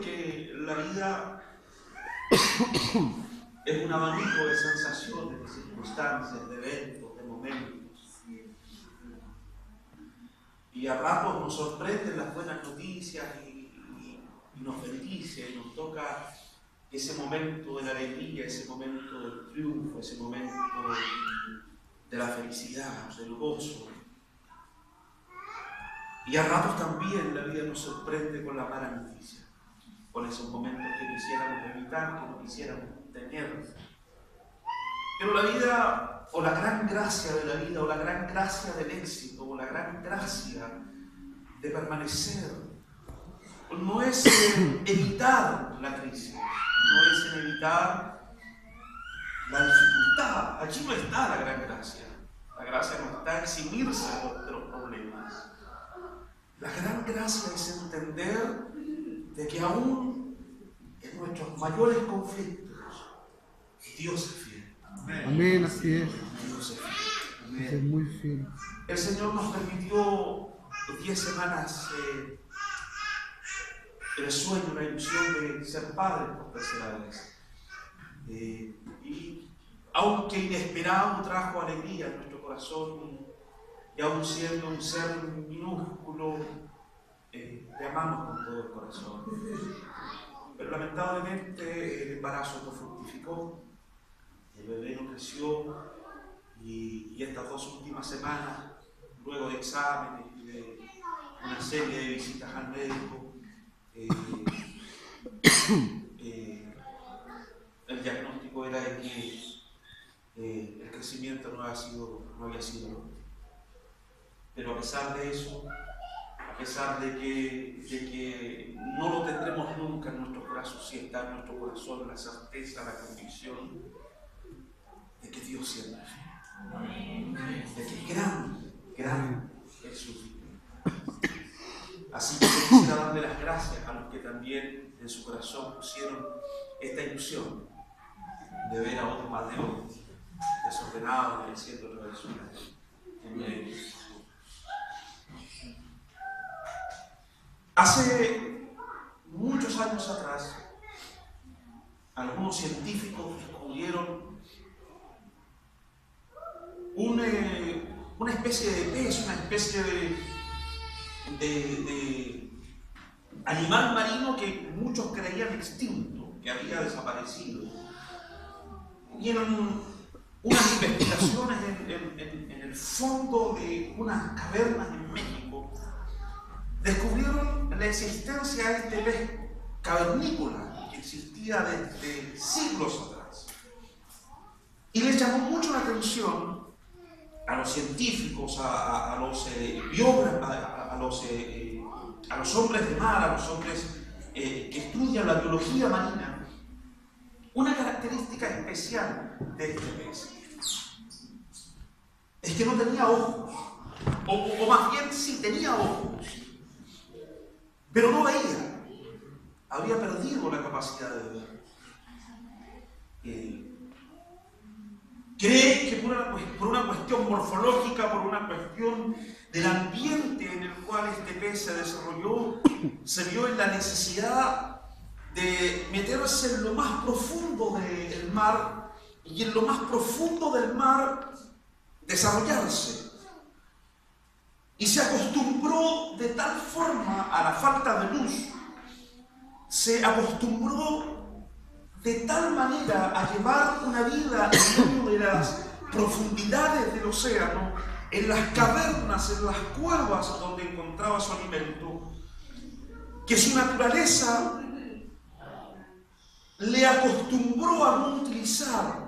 que la vida es un abanico de sensaciones, de circunstancias, de eventos, de momentos. Y a ratos nos sorprenden las buenas noticias y nos bendice y nos toca ese momento de la alegría, ese momento del triunfo, ese momento de la felicidad, del gozo. Y a ratos también la vida nos sorprende con la mala noticia, con esos momentos que quisiéramos evitar, que no quisiéramos tener. Pero la vida, o la gran gracia de la vida, o la gran gracia del éxito, o la gran gracia de permanecer, no es evitar la crisis, no es evitar la dificultad. Allí no está la gran gracia. La gracia no está en eximirse de los problemas. La gran gracia es entender de que aún en nuestros mayores conflictos, Dios es fiel. Amén, así es. Dios es fiel. Es muy fiel. El Señor nos permitió 10 semanas el sueño, la ilusión de ser padres por tercera vez. Y aunque inesperado, trajo alegría en nuestro corazón, y aún siendo un ser minúsculo, le amamos con todo el corazón. Pero lamentablemente el embarazo no fructificó, el bebé no creció, y estas 2 últimas semanas, luego de exámenes y de una serie de visitas al médico, el diagnóstico era de que el crecimiento no había sido lo. Pero a pesar de eso, a pesar de que no lo tendremos nunca en nuestros brazos, sí está en nuestro corazón la certeza, la convicción de que Dios siempre es fiel, de que gran es su fidelidad. Así que quisiera darle las gracias a los que también en su corazón pusieron esta ilusión de ver a otro Mateo desordenado, mereciendo la resurrección. Hace muchos años atrás, algunos científicos descubrieron una especie de pez, una especie de animal marino que muchos creían extinto, que había desaparecido. Y en unas investigaciones en el fondo de unas cavernas en México, descubrieron la existencia de este pez cavernícola que existía desde siglos atrás. Y les llamó mucho la atención a los científicos, a los biógrafos, a los hombres de mar, a los hombres que estudian la biología marina, una característica especial de este pez. Es que no tenía ojos, o más bien sí tenía ojos, pero no veía. Había perdido la capacidad de ver. Cree que por una cuestión morfológica, por una cuestión del ambiente en el cual este pez se desarrolló, se vio en la necesidad de meterse en lo más profundo del mar, y en lo más profundo del mar desarrollarse. Y se acostumbró de tal forma a la falta de luz, se acostumbró de tal manera a llevar una vida en medio de las profundidades del océano, en las cavernas, en las cuevas donde encontraba su alimento, que su naturaleza le acostumbró a no utilizar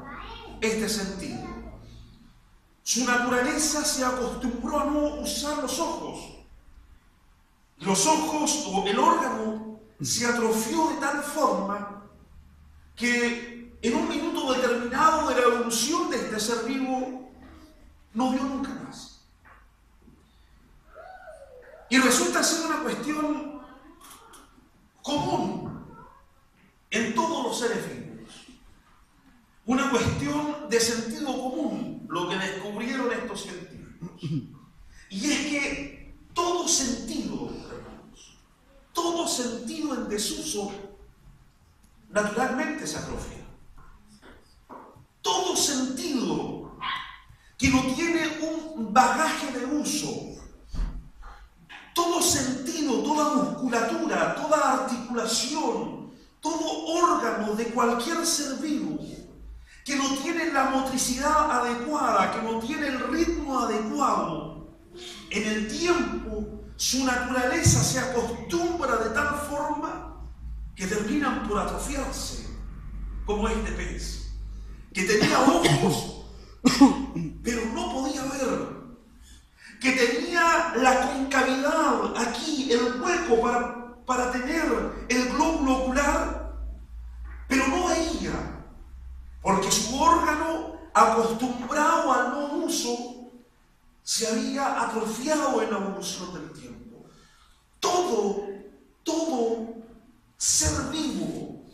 este sentido. Su naturaleza se acostumbró a no usar los ojos. Los ojos o el órgano se atrofió de tal forma que en un minuto determinado de la evolución de este ser vivo no vio nunca más. Y resulta ser una cuestión común en todos los seres vivos. Una cuestión de sentido común, lo que descubrieron estos científicos. Y es que todo sentido, hermanos, todo sentido en desuso desuso naturalmente se atrofia. Todo sentido que no tiene un bagaje de uso, todo sentido, toda musculatura, toda articulación, todo órgano de cualquier ser vivo que no tiene la motricidad adecuada, que no tiene el ritmo adecuado, en el tiempo su naturaleza se acostumbra de tal forma que terminan por atrofiarse, como este pez, que tenía ojos, pero no podía ver, que tenía la concavidad aquí, el hueco para tener el glóbulo ocular, pero no veía, porque su órgano, acostumbrado al no uso, se había atrofiado en la evolución del tiempo. Todo ser vivo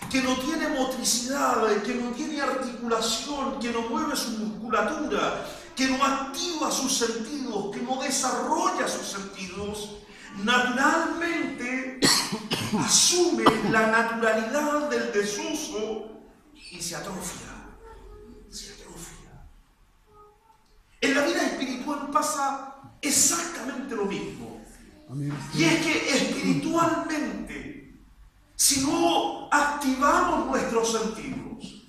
que no tiene motricidad, que no tiene articulación, que no mueve su musculatura, que no activa sus sentidos, que no desarrolla sus sentidos, naturalmente asume la naturalidad del desuso y se atrofia. En la vida espiritual pasa exactamente lo mismo. Amén. Y es que espiritualmente, si no activamos nuestros sentidos,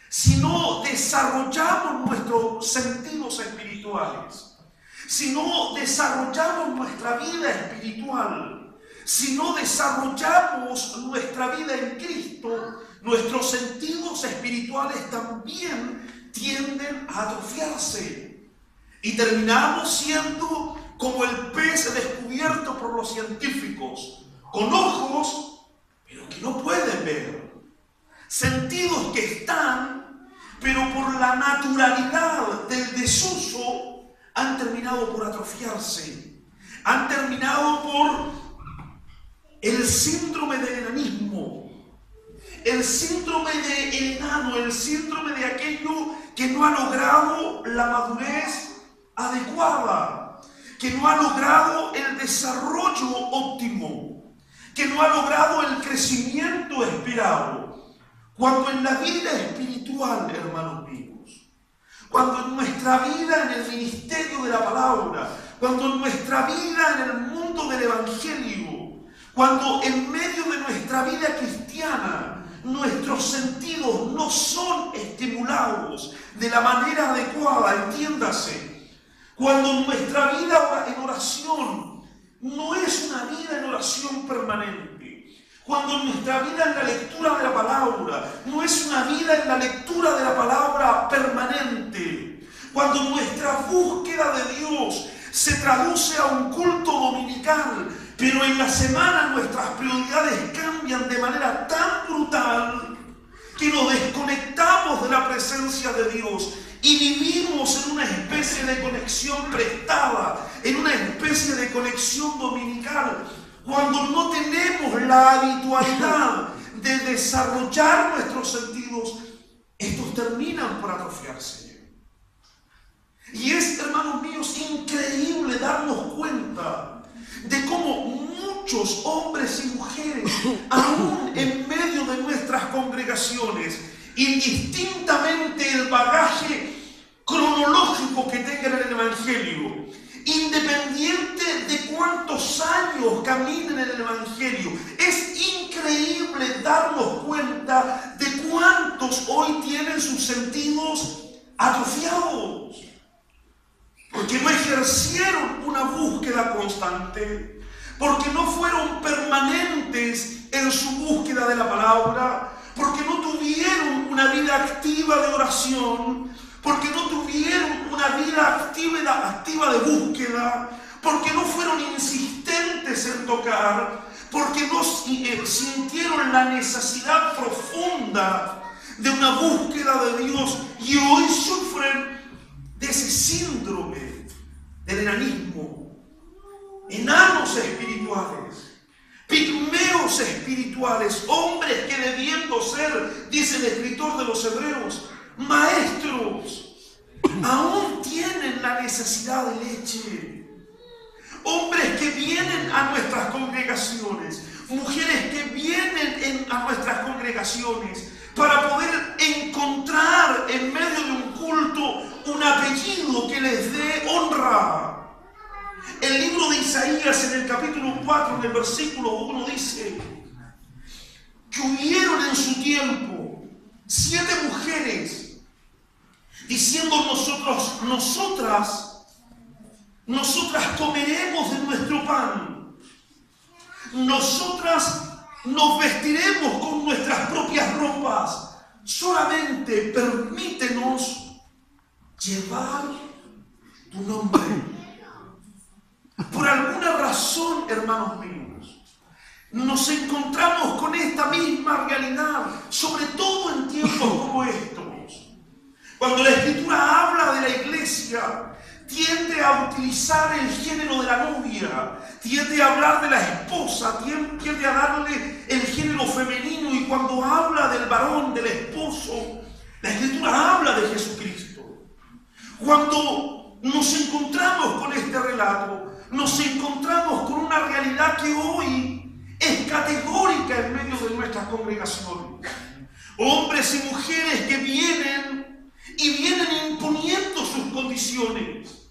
si no desarrollamos nuestros sentidos espirituales, si no desarrollamos nuestra vida espiritual, si no desarrollamos nuestra vida en Cristo, nuestros sentidos espirituales también tienden a atrofiarse. Y terminamos siendo como el pez descubierto por los científicos, con ojos, pero que no pueden ver. Sentidos que están, pero por la naturalidad del desuso, han terminado por atrofiarse. Han terminado por el síndrome del enanismo, el síndrome del enano, el síndrome de aquello que no ha logrado la madurez adecuada, que no ha logrado el desarrollo óptimo, que no ha logrado el crecimiento esperado. Cuando en la vida espiritual, hermanos míos, cuando en nuestra vida en el ministerio de la palabra, cuando en nuestra vida en el mundo del evangelio, cuando en medio de nuestra vida cristiana nuestros sentidos no son estimulados de la manera adecuada, entiéndase, cuando nuestra vida en oración no es una vida en oración permanente, cuando nuestra vida en la lectura de la palabra no es una vida en la lectura de la palabra permanente, cuando nuestra búsqueda de Dios se traduce a un culto dominical, pero en la semana nuestras prioridades cambian de manera tan brutal que nos desconectamos de la presencia de Dios y vivimos en una especie de conexión prestada, en una especie de conexión dominical, cuando no tenemos la habitualidad de desarrollar nuestros sentidos, estos terminan por atrofiarse. Y es, hermanos míos, increíble darnos cuenta de cómo muchos hombres y mujeres, aún en medio de nuestras congregaciones, indistintamente el bagaje cronológico que tengan en el Evangelio, independiente de cuántos años caminen en el Evangelio, es increíble darnos cuenta de cuántos hoy tienen sus sentidos atrofiados, porque no ejercieron una búsqueda constante, porque no fueron permanentes en su búsqueda de la palabra, porque no tuvieron una vida activa de oración, porque no tuvieron una vida activa de búsqueda, porque no fueron insistentes en tocar, porque no sintieron la necesidad profunda de una búsqueda de Dios y hoy sufren de ese síndrome del enanismo. Enanos espirituales, pigmeos espirituales, hombres que debiendo ser, dice el escritor de los Hebreos, maestros, aún tienen la necesidad de leche. Hombres que vienen a nuestras congregaciones, mujeres que vienen a nuestras congregaciones para poder encontrar en medio de un culto un apellido que les dé honra. El libro de Isaías en el capítulo 4, en el versículo 1 dice que hubieron en su tiempo 7 mujeres diciendo nosotras comeremos de nuestro pan, nosotras nos vestiremos con nuestras propias ropas, solamente permítenos llevar tu nombre. Por alguna razón, hermanos míos, nos encontramos con esta misma realidad, sobre todo en tiempos como estos. Cuando la Escritura habla de la iglesia, tiende a utilizar el género de la novia, tiende a hablar de la esposa, tiende a darle el género femenino, y cuando habla del varón, del esposo, la Escritura habla de Jesucristo. Cuando nos encontramos con este relato, nos encontramos con una realidad que hoy es categórica en medio de nuestras congregaciones. Hombres y mujeres que vienen imponiendo sus condiciones.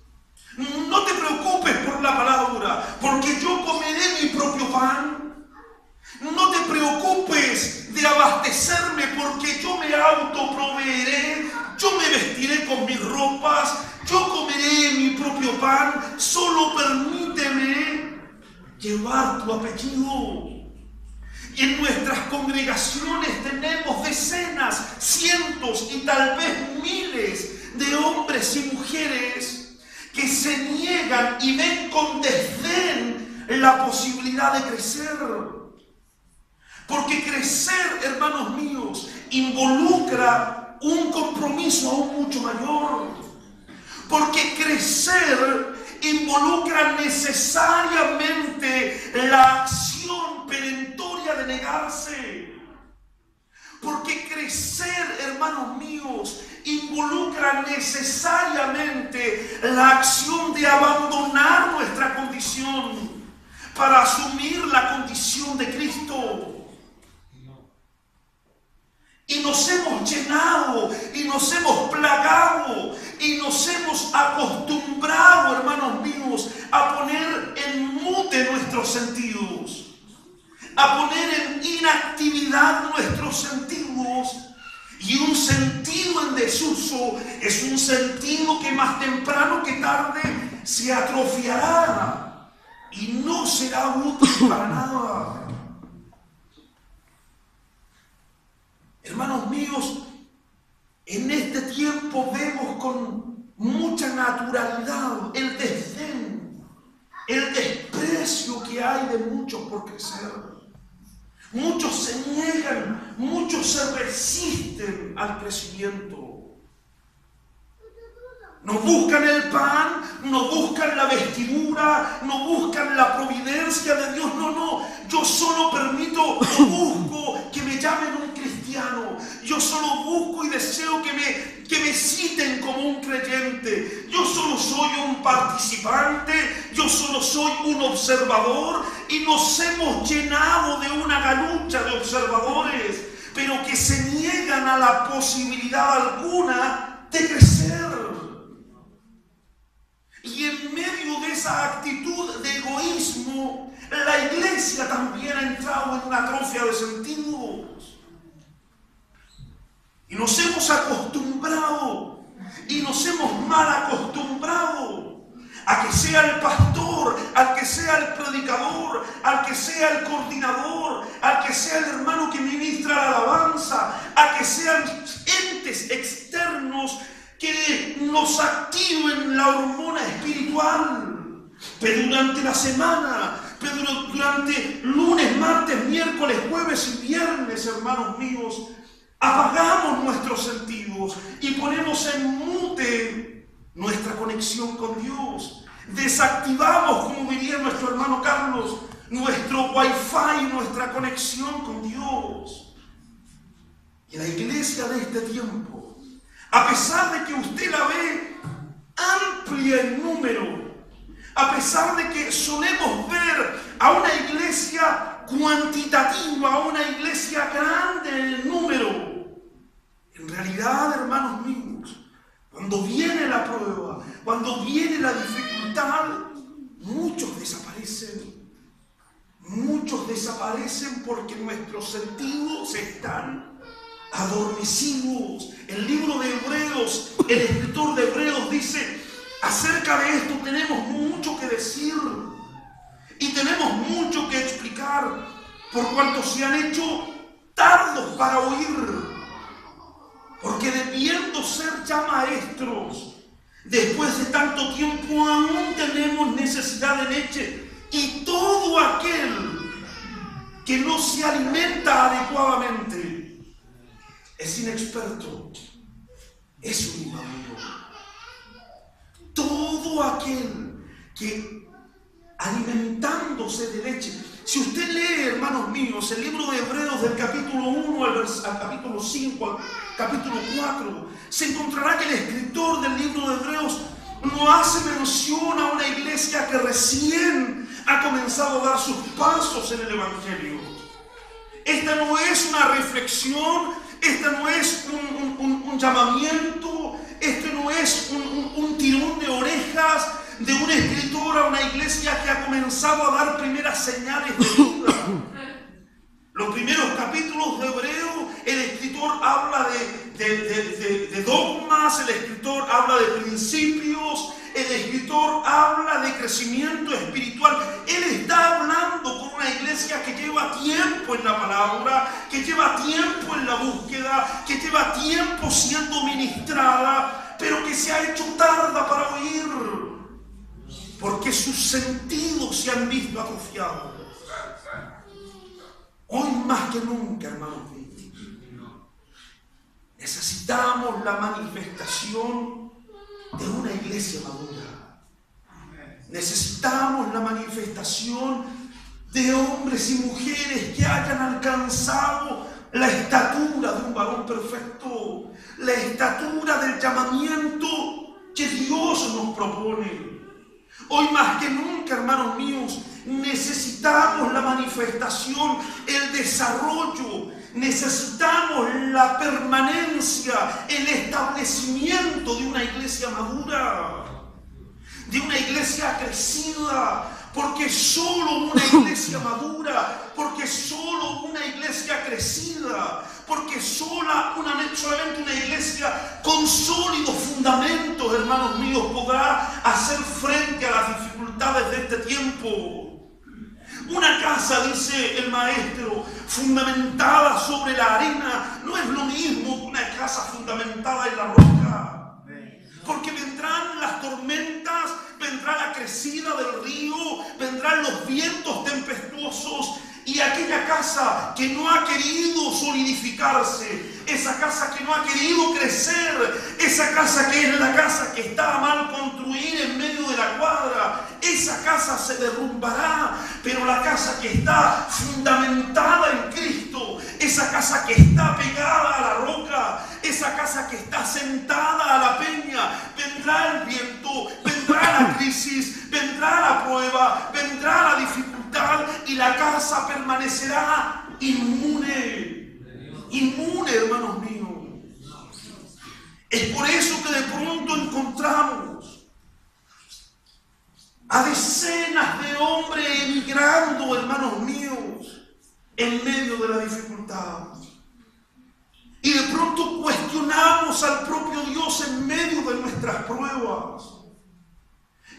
No te preocupes por la palabra, porque yo comeré mi propio pan. No te preocupes de abastecerme, porque yo me autoproveeré. Yo me vestiré con mis ropas, yo comeré mi propio pan. Solo permíteme llevar tu apellido. Y en nuestras congregaciones tenemos decenas, cientos y tal vez miles de hombres y mujeres que se niegan y ven con desdén la posibilidad de crecer. Porque crecer, hermanos míos, involucra un compromiso aún mucho mayor. Porque crecer involucra necesariamente la acción perentoria de negarse. Porque crecer, hermanos míos, involucra necesariamente la acción de abandonar nuestra condición para asumir la condición de Cristo. Y nos hemos llenado, y nos hemos plagado, y nos hemos acostumbrado, hermanos míos, a poner en mute nuestros sentidos, a poner en inactividad nuestros sentidos. Y un sentido en desuso es un sentido que más temprano que tarde se atrofiará y no será útil para nada. Hermanos míos, en este tiempo vemos con mucha naturalidad el desdén, el desprecio que hay de muchos por crecer. Muchos se niegan, muchos se resisten al crecimiento. No buscan el pan, no buscan la vestidura, no buscan la providencia de Dios. No, yo solo permito, busco que me llamen un cristiano. Yo solo busco y deseo que me citen como un creyente. Yo solo soy un participante, yo solo soy un observador, y nos hemos llenado de una galucha de observadores, pero que se niegan a la posibilidad alguna de crecer. Y en medio de esa actitud de egoísmo, la iglesia también ha entrado en una atrofia de sentidos. Y nos hemos acostumbrado, y nos hemos mal acostumbrado a que sea el pastor, al que sea el predicador, al que sea el coordinador, al que sea el hermano que ministra la alabanza, a que sean entes externos que nos activen la hormona espiritual. Pero durante la semana, pero durante lunes, martes, miércoles, jueves y viernes, hermanos míos, apagamos nuestros sentidos y ponemos en mute nuestra conexión con Dios. Desactivamos, como diría nuestro hermano Carlos, nuestro wifi, nuestra conexión con Dios. Y la iglesia de este tiempo, a pesar de que usted la ve amplia en número, a pesar de que solemos ver a una iglesia cuantitativa, una iglesia grande en el número. En realidad, hermanos míos, cuando viene la prueba, cuando viene la dificultad, muchos desaparecen. Muchos desaparecen porque nuestros sentidos están adormecidos. El libro de Hebreos, el escritor de Hebreos dice, acerca de esto tenemos mucho que decir y tenemos mucho que explicar, por cuanto se han hecho tardos para oír. Porque debiendo ser ya maestros, después de tanto tiempo aún tenemos necesidad de leche. Y todo aquel que no se alimenta adecuadamente es inexperto, es un inmaduro. Todo aquel que alimentándose de leche. Si usted lee, hermanos míos, el libro de Hebreos del capítulo 1 al capítulo 5, al capítulo 4, se encontrará que el escritor del libro de Hebreos no hace mención a una iglesia que recién ha comenzado a dar sus pasos en el Evangelio. Esta no es una reflexión, esta no es un llamamiento, este no es un tirón de orejas de un escritor a una iglesia que ha comenzado a dar primeras señales de vida. Los primeros capítulos de Hebreo, el escritor habla de dogmas, el escritor habla de principios, el escritor habla de crecimiento espiritual. Él está hablando con una iglesia que lleva tiempo en la palabra, que lleva tiempo en la búsqueda, que lleva tiempo siendo ministrada, pero que se ha hecho tarda para oír, porque sus sentidos se han visto atrofiados. Hoy más que nunca, hermanos míos, necesitamos la manifestación de una iglesia madura. Necesitamos la manifestación de hombres y mujeres que hayan alcanzado la estatura de un varón perfecto, la estatura del llamamiento que Dios nos propone. Hoy más que nunca, hermanos míos, necesitamos la manifestación, el desarrollo, necesitamos la permanencia, el establecimiento de una iglesia madura, de una iglesia crecida, porque solo una iglesia madura, porque solo una iglesia crecida, porque solamente una iglesia con sólidos fundamentos, hermanos míos, podrá hacer frente a las dificultades de este tiempo. Una casa, dice el maestro, fundamentada sobre la arena, no es lo mismo que una casa fundamentada en la roca. Porque vendrán las tormentas, vendrá la crecida del río, vendrán los vientos tempestuosos, y aquella casa que no ha querido solidificarse, esa casa que no ha querido crecer, esa casa que es la casa que está mal construida en medio de la cuadra, esa casa se derrumbará. Pero la casa que está fundamentada en Cristo, esa casa que está pegada a la roca, esa casa que está sentada a la peña, vendrá el viento, vendrá la crisis, vendrá la prueba, vendrá la dificultad, y la casa permanecerá inmune, hermanos míos. Es por eso que de pronto encontramos a decenas de hombres emigrando, hermanos míos, en medio de la dificultad. Y de pronto cuestionamos al propio Dios en medio de nuestras pruebas.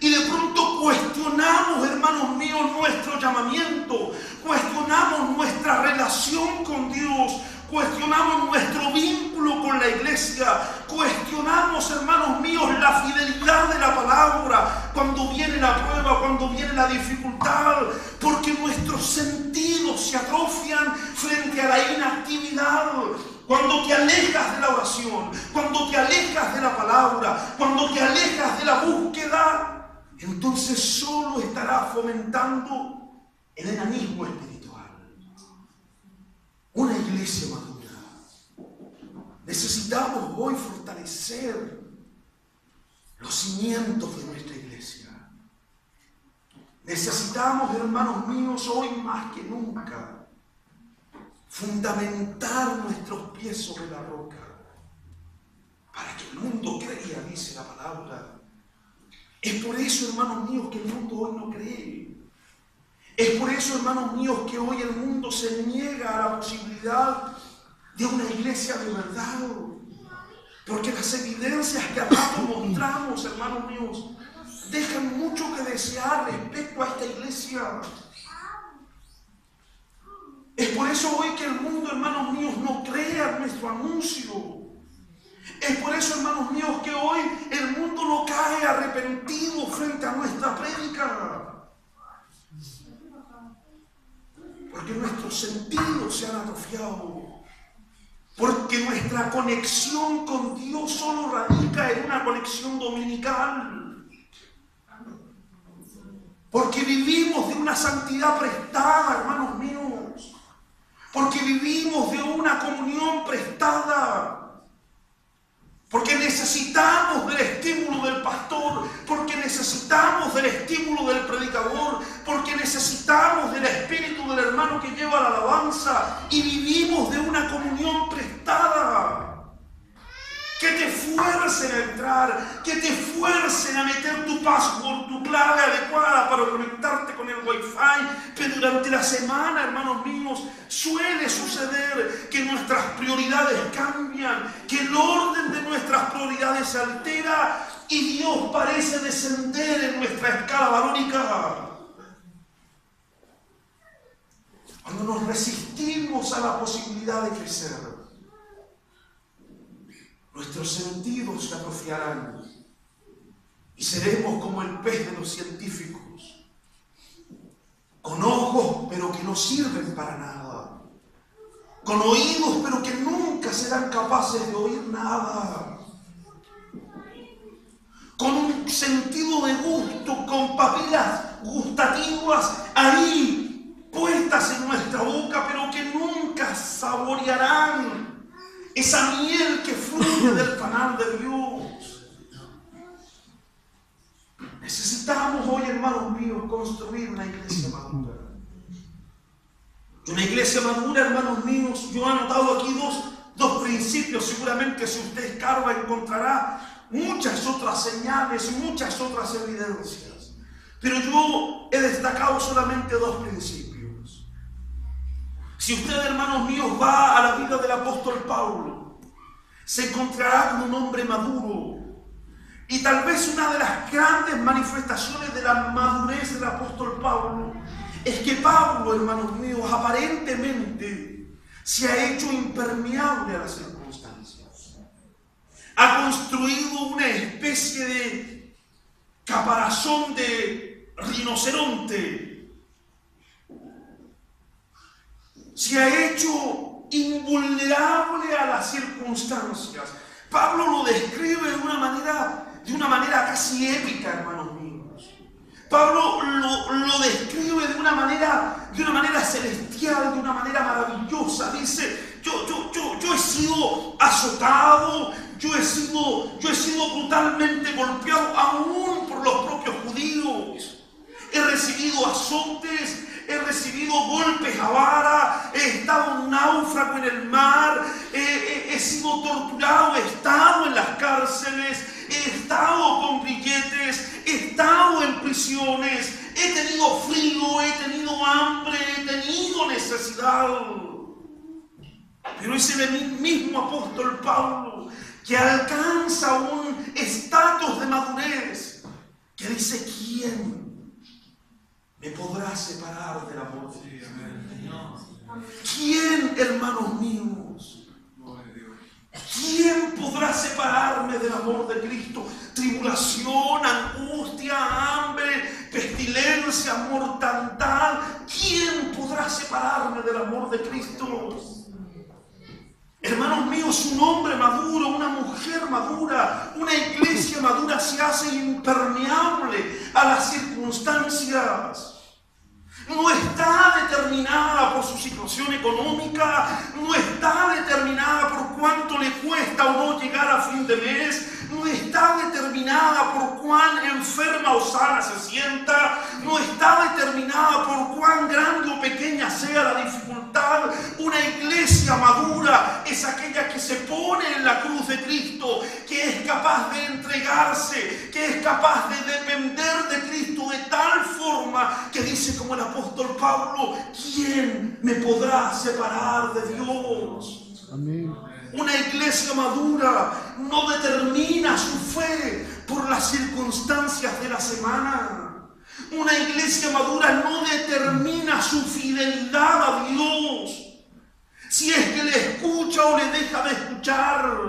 Y de pronto cuestionamos, hermanos míos, nuestro llamamiento, cuestionamos nuestra relación con Dios, cuestionamos nuestro vínculo con la iglesia, cuestionamos, hermanos míos, la fidelidad de la palabra cuando viene la prueba, cuando viene la dificultad, porque nuestros sentidos se atrofian frente a la inactividad. Cuando te alejas de la oración, cuando te alejas de la palabra, cuando te alejas de la búsqueda, entonces solo estará fomentando el enanismo espiritual. Una iglesia madura. Necesitamos hoy fortalecer los cimientos de nuestra iglesia. Necesitamos, hermanos míos, hoy más que nunca, fundamentar nuestros pies sobre la roca, para que el mundo crea, dice la palabra. Es por eso, hermanos míos, que el mundo hoy no cree. Es por eso, hermanos míos, que hoy el mundo se niega a la posibilidad de una iglesia de verdad. Porque las evidencias que a rato mostramos, hermanos míos, dejan mucho que desear respecto a esta iglesia. Es por eso hoy que el mundo, hermanos míos, no crea nuestro anuncio. Es por eso, hermanos míos, que hoy el mundo no cae arrepentido frente a nuestra prédica. Porque nuestros sentidos se han atrofiado. Porque nuestra conexión con Dios solo radica en una conexión dominical. Porque vivimos de una santidad prestada, hermanos míos. Porque vivimos de una comunión prestada. Porque necesitamos del estímulo del pastor, porque necesitamos del estímulo del predicador, porque necesitamos del espíritu del hermano que lleva la alabanza, y vivimos de una comunión prestada. Que te fuercen a entrar, que te fuercen a meter tu password, tu clave adecuada para conectarte con el Wi-Fi. Pero durante la semana, hermanos míos, suele suceder que nuestras prioridades cambian, que el orden de nuestras prioridades se altera y Dios parece descender en nuestra escala valórica. Cuando nos resistimos a la posibilidad de crecer, nuestros sentidos se atrofiarán y seremos como el pez de los científicos, con ojos pero que no sirven para nada, con oídos pero que nunca serán capaces de oír nada, con un sentido de gusto, con papilas gustativas ahí puestas en nuestra boca, pero que nunca saborearán esa miel que fluye del canal de Dios. Necesitamos hoy, hermanos míos, construir una iglesia madura. Y una iglesia madura, hermanos míos, yo he anotado aquí dos principios. Seguramente si usted escarba encontrará muchas otras señales, muchas otras evidencias. Pero yo he destacado solamente dos principios. Si usted, hermanos míos, va a la vida del apóstol Pablo, se encontrará con un hombre maduro. Y tal vez una de las grandes manifestaciones de la madurez del apóstol Pablo es que Pablo, hermanos míos, aparentemente se ha hecho impermeable a las circunstancias. Ha construido una especie de caparazón de rinoceronte. Se ha hecho invulnerable a las circunstancias. Pablo lo describe de una manera casi épica, hermanos míos. Pablo lo describe de una manera celestial, de una manera maravillosa. Dice, yo he sido azotado, yo he sido brutalmente golpeado aún por los propios judíos. He recibido azotes, he recibido golpes a vara, he estado náufrago en el mar, he sido torturado, he estado en las cárceles, he estado con grilletes, he estado en prisiones, he tenido frío, he tenido hambre, he tenido necesidad. Pero es el mismo apóstol Pablo que alcanza un estatus de madurez que dice: ¿quién me podrá separar del amor de Dios? ¿Quién, hermanos míos? ¿Quién podrá separarme del amor de Cristo? Tribulación, angustia, hambre, pestilencia, mortandad. ¿Quién podrá separarme del amor de Cristo? Hermanos míos, un hombre maduro, una mujer madura, una iglesia madura se hace impermeable a las circunstancias. No está determinada por su situación económica, no está determinada por cuánto cuánto le cuesta o no llegar a fin de mes, no está determinada por cuán enferma o sana se sienta, no está determinada por cuán grande o pequeña sea la dificultad. Una iglesia madura es aquella que se pone en la cruz de Cristo, que es capaz de entregarse, que es capaz de depender de Cristo de tal forma que dice como el apóstol Pablo: ¿quién me podrá separar de Dios? Amén. Una iglesia madura no determina su fe por las circunstancias de la semana. Una iglesia madura no determina su fidelidad a Dios si es que le escucha o le deja de escuchar.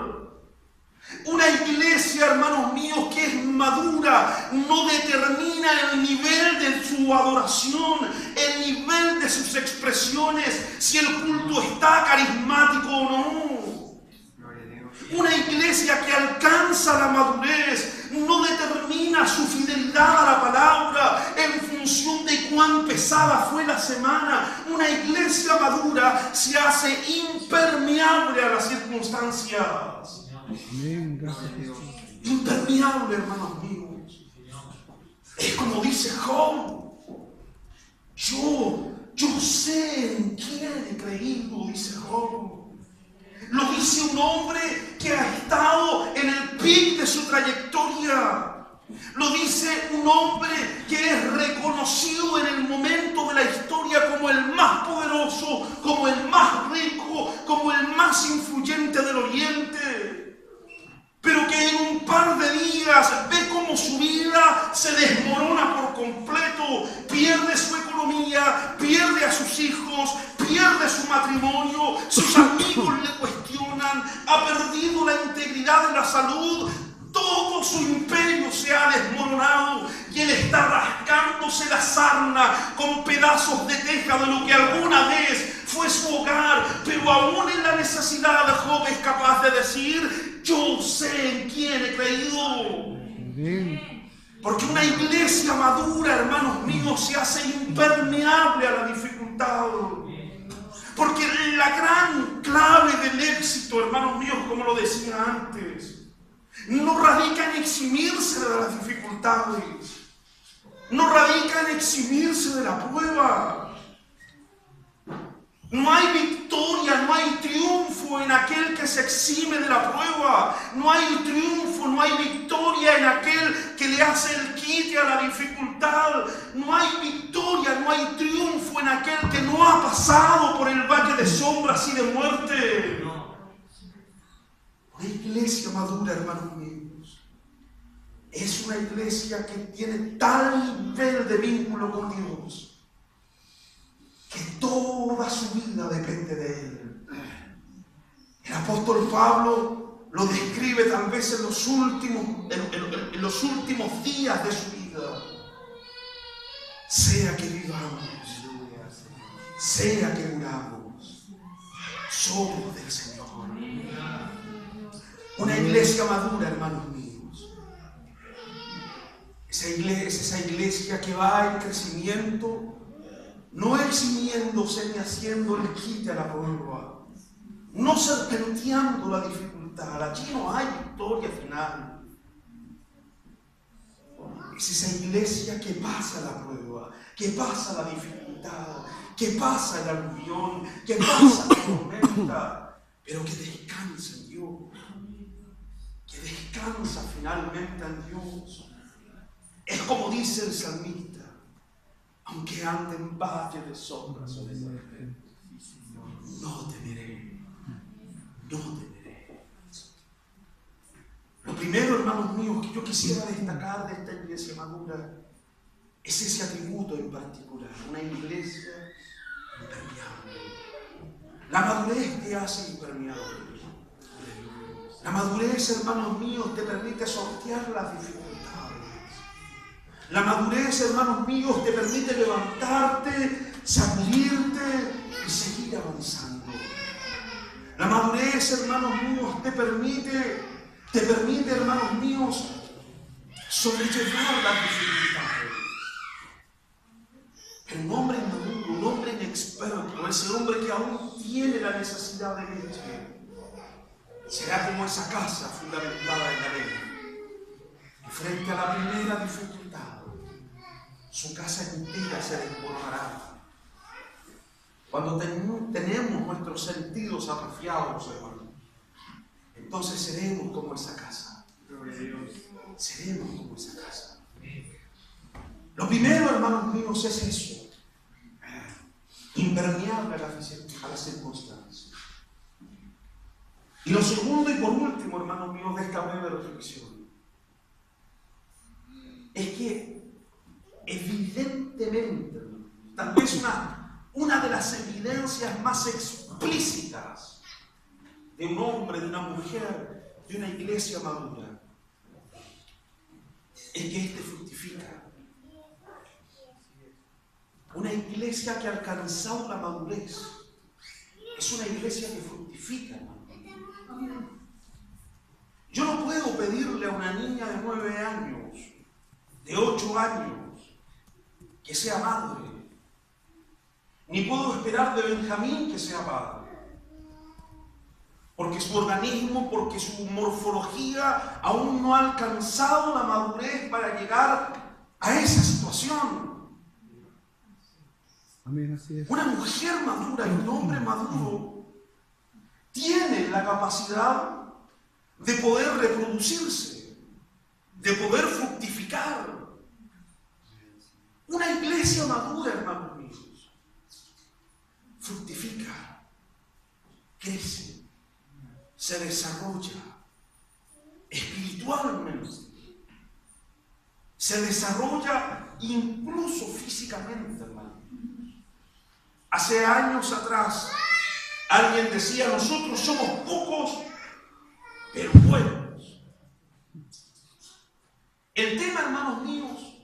Una iglesia, hermanos míos, que es madura no determina el nivel de su adoración, el nivel de sus expresiones, si el culto está carismático o no. Una iglesia que alcanza la madurez no determina su fidelidad a la palabra en función de cuán pesada fue la semana. Una iglesia madura se hace impermeable a las circunstancias. Amén. Gracias, Jesús. Impermeable, hermanos míos. Es como dice Job: yo sé en quién he creído, dice Job. Lo dice un hombre que ha estado en el pic de su trayectoria. Lo dice un hombre que es reconocido en el momento de la historia como el más poderoso, como el más rico, como el más influyente del Oriente. Pero que en un par de días ve cómo su vida se desmorona por completo, pierde su economía, pierde a sus hijos, pierde su matrimonio, sus amigos le cuestionan, ha perdido la integridad de la salud, todo su imperio se ha desmoronado y él está rascándose la sarna con pedazos de teja de lo que alguna vez fue su hogar, pero aún en la necesidad de Job es capaz de decir: yo sé en quién he creído. Amén. Porque una iglesia madura, hermanos míos, se hace impermeable a la dificultad. Porque la gran clave del éxito, hermanos míos, como lo decía antes, no radica en eximirse de las dificultades, no radica en eximirse de la prueba. No hay victoria, no hay triunfo en aquel que se exime de la prueba. No hay triunfo, no hay victoria en aquel que le hace el quite a la dificultad. No hay victoria, no hay triunfo en aquel que no ha pasado por el valle de sombras y de muerte. Una iglesia madura, hermanos míos, es una iglesia que tiene tal nivel de vínculo con Dios que toda su vida depende de Él. El apóstol Pablo lo describe tal vez en los últimos días de su vida. Sea que vivamos, sea que muramos, somos del Señor. Una iglesia madura, hermanos míos. Esa iglesia que va en crecimiento, no eximiéndose ni haciendo el quite a la prueba, no serpenteando la dificultad. Allí no hay victoria final. Es esa iglesia que pasa la prueba, que pasa la dificultad, que pasa el aluvión, que pasa la tormenta, pero que descansa en Dios, que descansa finalmente en Dios. Es como dice el salmista: aunque ande en valle de sombras o de muerte, no temeré, no temeré. Lo primero, hermanos míos, que yo quisiera destacar de esta iglesia madura es ese atributo en particular, una iglesia impermeable. La madurez te hace impermeable. La madurez, hermanos míos, te permite sortear las dificultades. La madurez, hermanos míos, te permite levantarte, sacudirte y seguir avanzando. La madurez, hermanos míos, te permite, hermanos míos, sobrellevar las dificultades. Pero un hombre inmaduro, un hombre inexperto, ese hombre que aún tiene la necesidad de leche, será como esa casa fundamentada en la ley, que frente a la primera dificultad, su casa entera se desmoronará. Cuando tenemos nuestros sentidos atrofiados, hermano, entonces seremos como esa casa. Seremos como esa casa. Lo primero, hermanos míos, es eso: impermeable a las circunstancias. Y lo segundo y por último, hermanos míos, de esta breve reflexión, es que evidentemente, tal vez una de las evidencias más explícitas de un hombre, de una mujer, de una iglesia madura, es que éste fructifica. Una iglesia que ha alcanzado la madurez es una iglesia que fructifica, hermano. Yo no puedo pedirle a una niña de 9 años, de 8 años, que sea madre. Ni puedo esperar de Benjamín que sea padre. Porque su organismo, porque su morfología aún no ha alcanzado la madurez para llegar a esa situación. Amén, así es. Una mujer madura y un hombre maduro tienen la capacidad de poder reproducirse, de poder fructificar. Una iglesia madura, hermanos míos, fructifica, crece, se desarrolla espiritualmente, se desarrolla incluso físicamente, hermano. Hace años atrás alguien decía: nosotros somos pocos pero buenos. El tema, hermanos míos,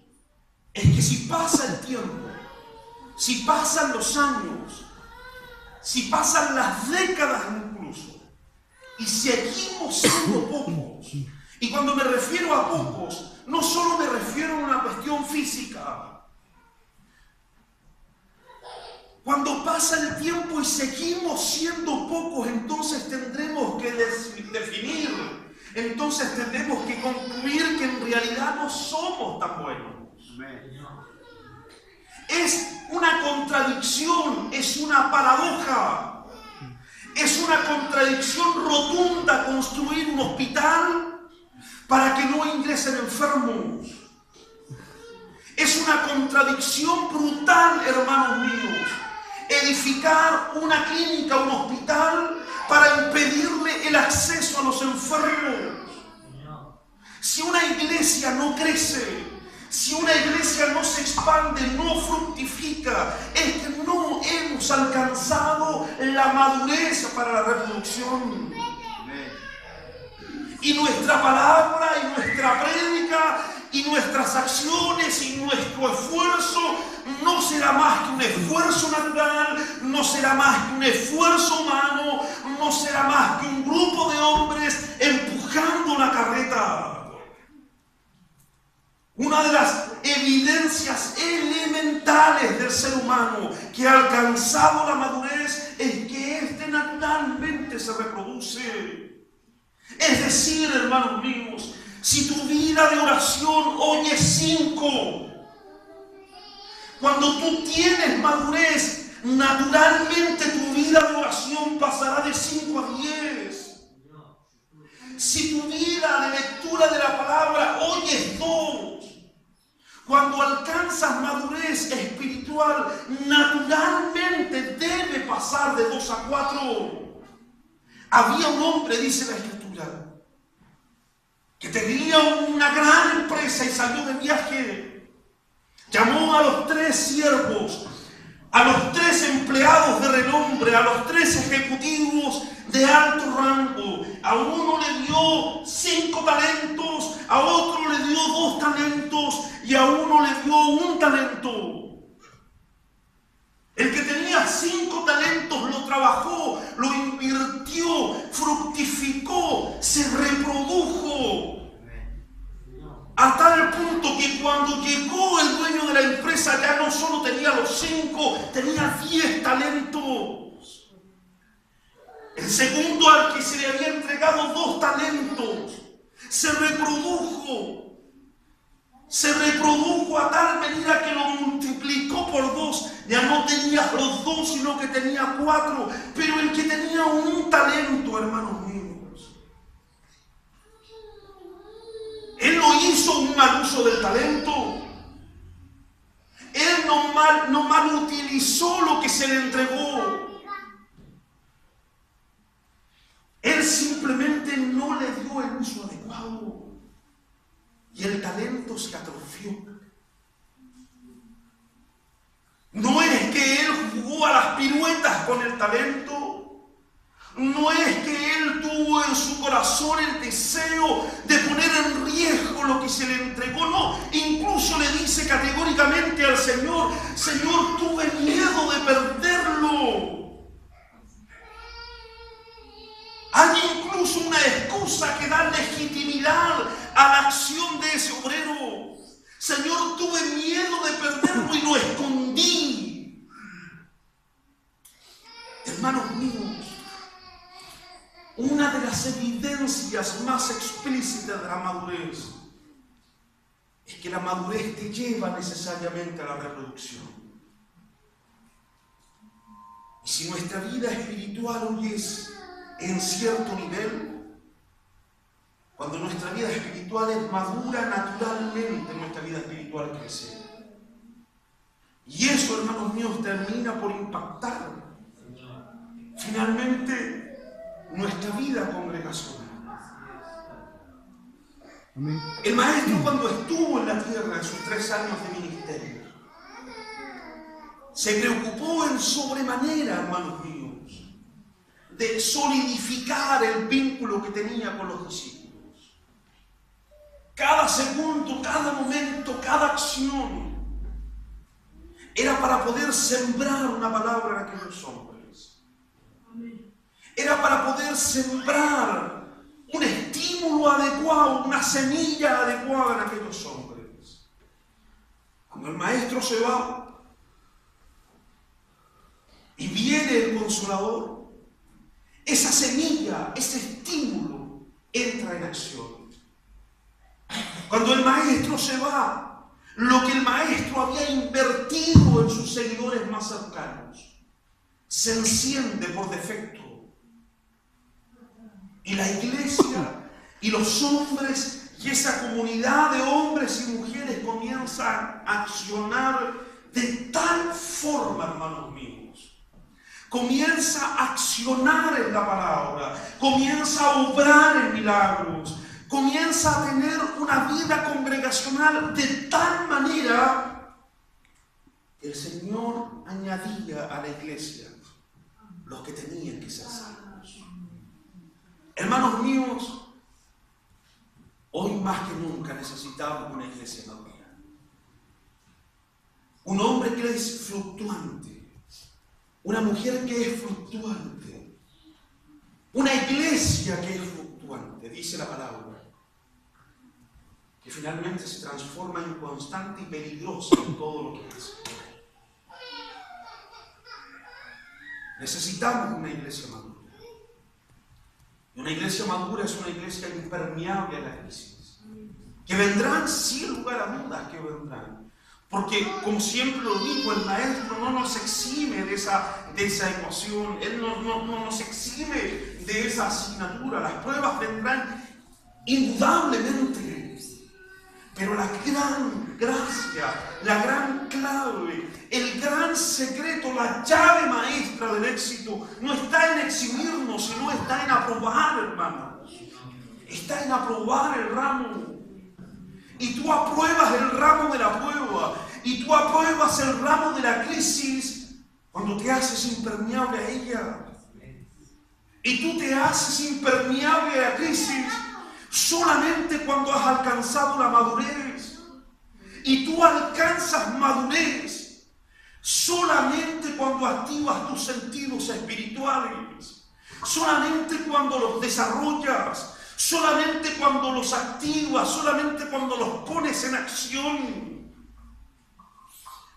es que si pasa el tiempo, si pasan los años, si pasan las décadas incluso, y seguimos siendo pocos, y cuando me refiero a pocos, no solo me refiero a una cuestión física. Cuando pasa el tiempo y seguimos siendo pocos, entonces tendremos que definir, entonces tendremos que concluir que en realidad no somos tan buenos. Es una contradicción, es una paradoja, es una contradicción rotunda construir un hospital para que no ingresen enfermos. Es una contradicción brutal, hermanos míos, edificar una clínica, un hospital, para impedirle el acceso a los enfermos. Si una iglesia no crece, si una iglesia no se expande, no fructifica, es que no hemos alcanzado la madurez para la reproducción. Y nuestra palabra, y nuestra prédica, y nuestras acciones, y nuestro esfuerzo no será más que un esfuerzo natural, no será más que un esfuerzo humano, no será más que un grupo de hombres empujando la carreta. Una de las evidencias elementales del ser humano que ha alcanzado la madurez es que éste naturalmente se reproduce. Es decir, hermanos míos, si tu vida de oración hoy es 5, cuando tú tienes madurez, naturalmente tu vida de oración pasará de 5 a 10. Si tu vida de lectura de la palabra hoy es 2, cuando alcanzas madurez espiritual, naturalmente debe pasar de 2 a 4. Había un hombre, dice la Escritura, que tenía una gran empresa y salió de viaje. Llamó a los 3 siervos, a los 3 empleados de renombre, a los 3 ejecutivos de alto rango. A uno le dio 5 talentos, a otro le dio 2 talentos y a uno le dio 1 talento. El que tenía 5 talentos lo trabajó, lo invirtió, fructificó, se reprodujo. A tal punto que cuando llegó el dueño de la empresa ya no solo tenía los 5, tenía 10 talentos. El segundo al que se le había entregado 2 talentos, se reprodujo a tal manera que lo multiplicó por 2. Ya no tenía los 2, sino que tenía 4. Pero el que tenía 1 talento, hermanos míos, él no hizo un mal uso del talento. Él no mal utilizó lo que se le entregó. Él simplemente no le dio el uso adecuado. Y el talento se atrofió. No es que él jugó a las piruetas con el talento. No es que él tuvo en su corazón el deseo de poner en riesgo lo que se le entregó. No, incluso le dice categóricamente al Señor: Señor, tuve miedo de perderlo. Hay incluso una excusa que da legitimidad a la acción de ese obrero. Señor, tuve miedo de perderlo y lo escondí. Hermanos míos, una de las evidencias más explícitas de la madurez es que la madurez te lleva necesariamente a la reproducción. Y si nuestra vida espiritual hoy es en cierto nivel, cuando nuestra vida espiritual es madura, naturalmente nuestra vida espiritual crece. Y eso, hermanos míos, termina por impactar finalmente nuestra vida congregacional. Amén. El maestro, cuando estuvo en la tierra en sus 3 años de ministerio, se preocupó en sobremanera, hermanos míos, de solidificar el vínculo que tenía con los discípulos. Cada segundo, cada momento, cada acción era para poder sembrar una palabra en aquellos hombres. Era para poder sembrar un estímulo adecuado, una semilla adecuada en aquellos hombres. Cuando el maestro se va y viene el Consolador, esa semilla, ese estímulo entra en acción. Cuando el maestro se va, lo que el maestro había invertido en sus seguidores más cercanos se enciende por defecto. Y la iglesia y los hombres y esa comunidad de hombres y mujeres comienzan a accionar de tal forma, hermanos míos. Comienza a accionar en la palabra, comienza a obrar en milagros, comienza a tener una vida congregacional de tal manera que el Señor añadía a la iglesia los que tenían que ser salvos. Hermanos míos, hoy más que nunca necesitamos una iglesia madura. Un hombre que es fluctuante. Una mujer que es fluctuante. Una iglesia que es fluctuante, dice la palabra. Que finalmente se transforma en constante y peligrosa en todo lo que hace. Necesitamos una iglesia madura. Y una iglesia madura es una iglesia impermeable a la crisis. Que vendrán, sin lugar a dudas, que vendrán. Porque, como siempre lo digo, el maestro no nos exime de esa ecuación, él no nos exime de esa asignatura. Las pruebas vendrán indudablemente, pero la gran gracia, la gran clave, el gran secreto, la llave maestra del éxito no está en exhibirnos, sino está en aprobar, hermanos. Está en aprobar el ramo. Y tú apruebas el ramo de la prueba. Y tú apruebas el ramo de la crisis cuando te haces impermeable a ella. Y tú te haces impermeable a la crisis solamente cuando has alcanzado la madurez. Y tú alcanzas madurez solamente cuando activas tus sentidos espirituales. Solamente cuando los desarrollas. Solamente cuando los activas, solamente cuando los pones en acción.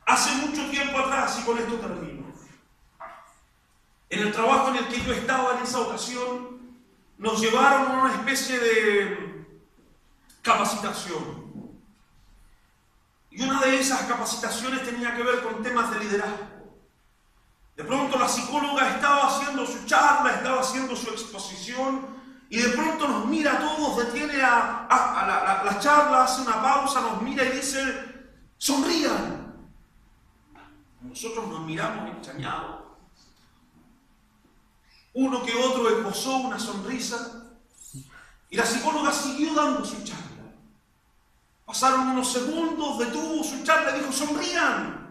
Hace mucho tiempo atrás, y con esto termino, En el trabajo en el que yo estaba en esa ocasión, nos llevaron a una especie de capacitación. Y una de esas capacitaciones tenía que ver con temas de liderazgo. De pronto la psicóloga estaba haciendo su charla, estaba haciendo su exposición, y de pronto nos mira a todos, detiene la charla, hace una pausa, nos mira y dice: sonrían. Nosotros nos miramos extrañados. Uno que otro esbozó una sonrisa, y la psicóloga siguió dando su charla. Pasaron unos segundos, detuvo su charla y dijo: sonrían.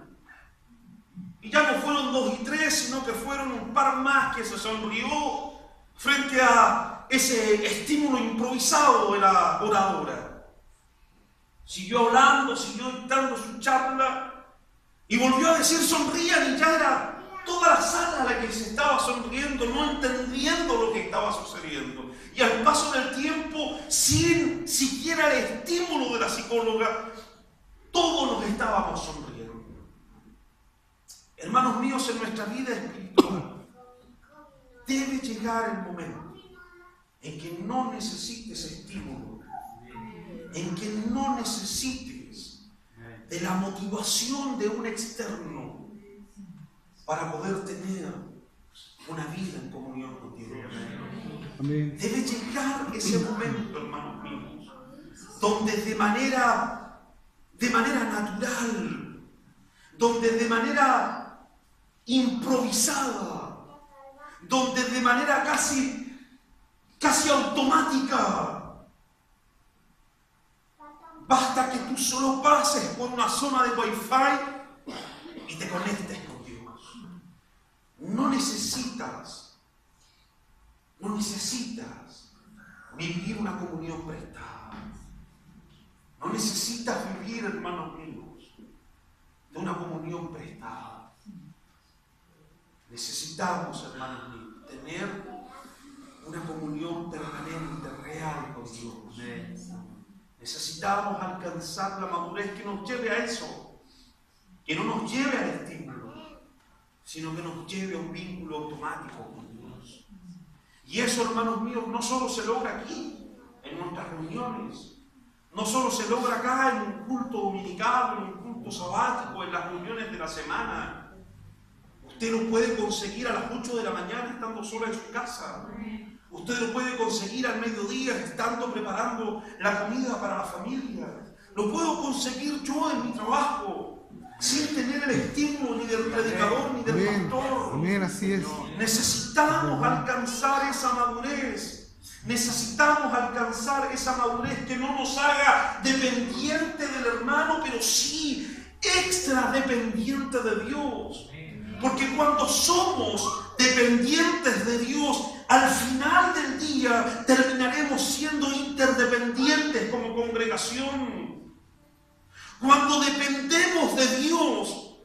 Y ya no fueron 2 y 3, sino que fueron un par más que se sonrió frente a ese estímulo improvisado de la oradora. Siguió hablando, siguió dictando su charla y volvió a decir: sonrían, y ya era toda la sala a la que se estaba sonriendo, no entendiendo lo que estaba sucediendo. Y al paso del tiempo, sin siquiera el estímulo de la psicóloga, todos nos estábamos sonriendo. Hermanos míos, en nuestra vida espiritual debe llegar el momento en que no necesites estímulo, en que no necesites de la motivación de un externo para poder tener una vida en comunión con Dios. Amén. Debe llegar ese momento, hermanos míos, donde de manera natural, donde de manera improvisada, donde de manera casi automática, basta que tú solo pases por una zona de Wi-Fi y te conectes con Dios. No necesitas vivir una comunión prestada. No necesitas vivir, hermanos míos, de una comunión prestada. Necesitamos, hermanos míos, tener una comunión permanente, real con Dios. Necesitamos alcanzar la madurez que nos lleve a eso, que no nos lleve al estímulo, sino que nos lleve a un vínculo automático con Dios. Y eso, hermanos míos, no solo se logra aquí, en nuestras reuniones, no solo se logra acá en un culto dominical, en un culto sabático, en las reuniones de la semana. Usted lo puede conseguir a las 8 de la mañana estando sola en su casa. Usted lo puede conseguir al mediodía estando preparando la comida para la familia. Lo puedo conseguir yo en mi trabajo, sin tener el estímulo ni del predicador ni del pastor. Amén, así es. Necesitamos alcanzar esa madurez. Necesitamos alcanzar esa madurez que no nos haga dependiente del hermano, pero sí extra dependiente de Dios. Porque cuando somos dependientes de Dios, al final del día terminaremos siendo interdependientes como congregación. Cuando dependemos de Dios,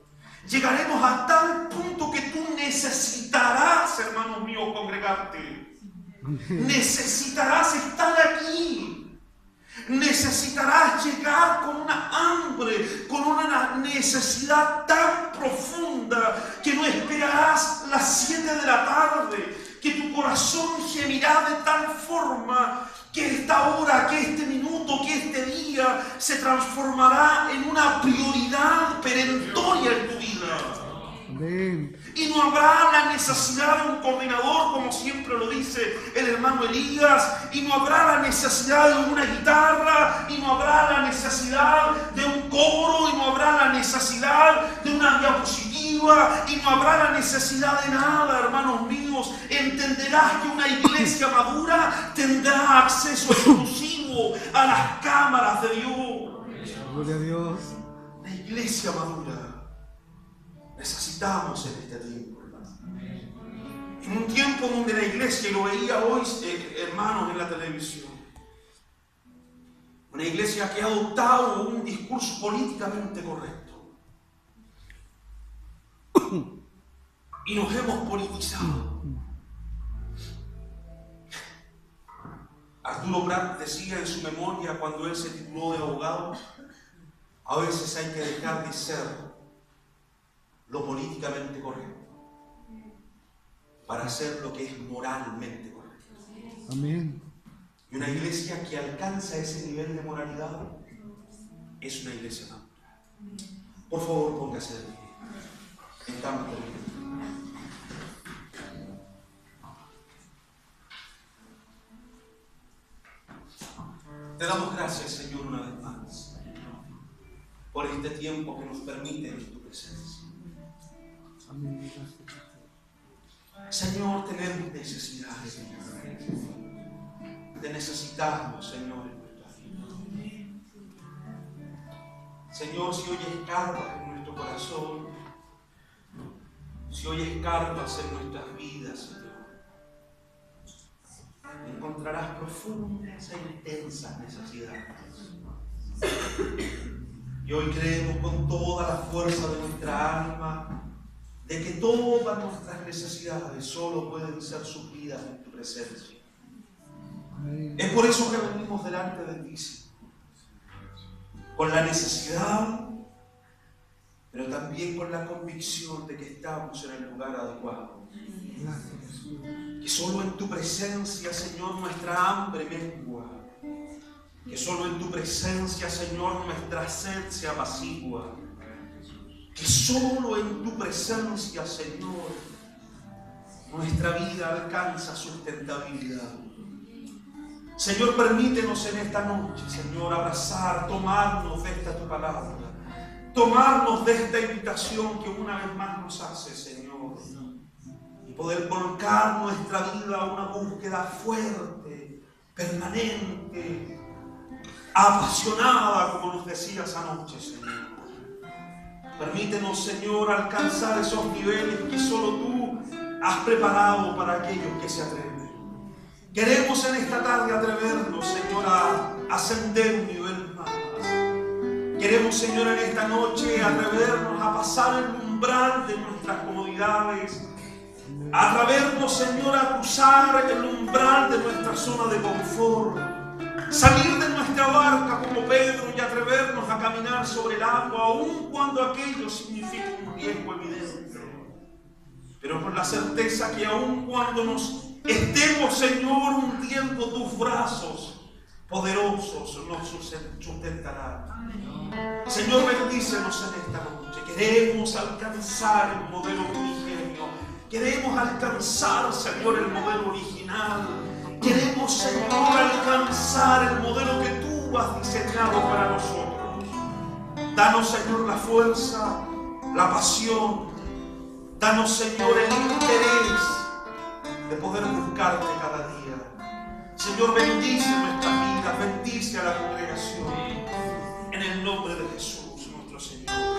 llegaremos a tal punto que tú necesitarás, hermanos míos, congregarte. Necesitarás estar aquí. Necesitarás llegar con una hambre, con una necesidad tan profunda que no esperarás las 7 de la tarde, que tu corazón gemirá de tal forma que esta hora, que este minuto, que este día se transformará en una prioridad perentoria en tu vida. Amén. Y no habrá la necesidad de un coordinador, como siempre lo dice el hermano Elías, y no habrá la necesidad de una guitarra, y no habrá la necesidad de un coro, y no habrá la necesidad de una diapositiva, y no habrá la necesidad de nada, hermanos míos. Entenderás que una iglesia madura tendrá acceso exclusivo a las cámaras de Dios. Gloria a Dios. La iglesia madura. Necesitamos en este tiempo, hermano. En un tiempo donde la iglesia, y lo veía hoy, hermanos, en la televisión, una iglesia que ha adoptado un discurso políticamente correcto. Y nos hemos politizado. Arturo Prat decía en su memoria, cuando él se tituló de abogado: a veces hay que dejar de ser lo políticamente correcto para hacer lo que es moralmente correcto. Amén. Y una iglesia que alcanza ese nivel de moralidad es una iglesia madura. Por favor, póngase de pie. Estamos terminando. Te damos gracias, Señor, una vez más, por este tiempo que nos permite en tu presencia. Amén. Señor, tenemos necesidades, Señor. Te necesitamos, Señor, en nuestra vida. Señor, si hoy escarbas en nuestro corazón, si hoy escarbas en nuestras vidas, Señor, encontrarás profundas e intensas necesidades. Y hoy creemos con toda la fuerza de nuestra alma de que todas nuestras necesidades solo pueden ser suplidas en tu presencia. Amén. Es por eso que venimos delante de ti, Señor, con la necesidad, pero también con la convicción de que estamos en el lugar adecuado. Gracias, Jesús. Que solo en tu presencia, Señor, nuestra hambre mengua. Que solo en tu presencia, Señor, nuestra sed se apacigua. Que solo en tu presencia, Señor, nuestra vida alcanza sustentabilidad. Señor, permítenos en esta noche, Señor, abrazar, tomarnos de esta tu palabra, tomarnos de esta invitación que una vez más nos hace, Señor, y poder volcar nuestra vida a una búsqueda fuerte, permanente, apasionada, como nos decías anoche, Señor. Permítenos, Señor, alcanzar esos niveles que solo tú has preparado para aquellos que se atreven. Queremos en esta tarde atrevernos, Señor, a ascender un nivel más. Queremos, Señor, en esta noche atrevernos a pasar el umbral de nuestras comodidades, a atrevernos, Señor, a cruzar el umbral de nuestra zona de confort, salir de nuestra barca como Pedro y atrevernos a caminar sobre el agua, aun cuando aquello significa un riesgo evidente. Pero con la certeza que aun cuando nos estemos, Señor, hundiendo, tus brazos poderosos nos sustentarán. Señor, bendícenos en esta noche. Queremos alcanzar el modelo primigenio. Queremos alcanzar, Señor, el modelo original. Queremos, Señor, alcanzar el modelo que tú has diseñado para nosotros. Danos, Señor, la fuerza, la pasión. Danos, Señor, el interés de poder buscarte cada día. Señor, bendice nuestras vidas, bendice a la congregación. En el nombre de Jesús, nuestro Señor.